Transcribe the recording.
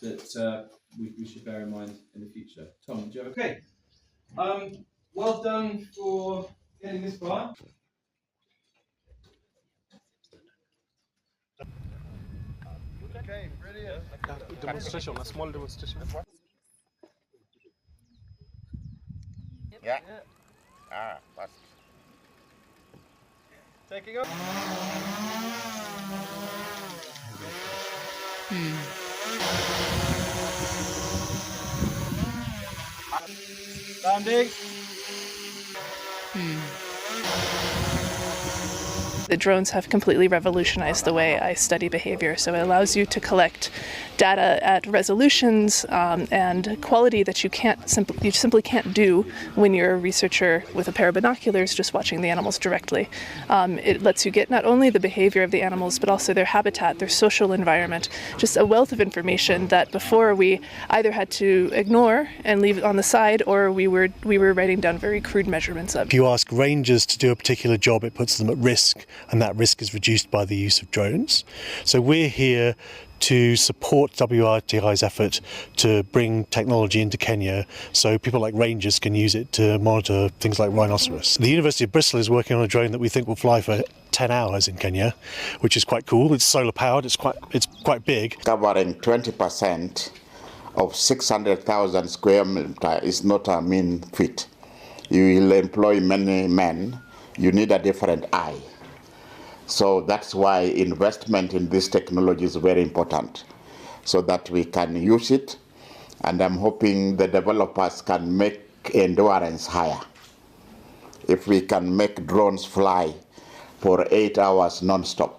that we should bear in mind in the future. Tom, do you have okay? Well done for getting this far. Okay, brilliant. Demonstration, a small demonstration. Yeah. Ah, fast. Taking up. Landing. The drones have completely revolutionized the way I study behavior, so it allows you to collect data at resolutions and quality that you simply can't do when you're a researcher with a pair of binoculars just watching the animals directly. It lets you get not only the behavior of the animals but also their habitat, their social environment, just a wealth of information that before we either had to ignore and leave it on the side, or we were writing down very crude measurements of. If you ask rangers to do a particular job, it puts them at risk, and that risk is reduced by the use of drones. So we're here to support WRTI's effort to bring technology into Kenya so people like rangers can use it to monitor things like rhinoceros. The University of Bristol is working on a drone that we think will fly for 10 hours in Kenya, which is quite cool. It's solar powered, it's quite big. Covering 20% of 600,000 square meters is not a mean feat. You will employ many men, you need a different eye. So that's why investment in this technology is very important, so that we can use it, and I'm hoping the developers can make endurance higher. If we can make drones fly for 8 hours non-stop.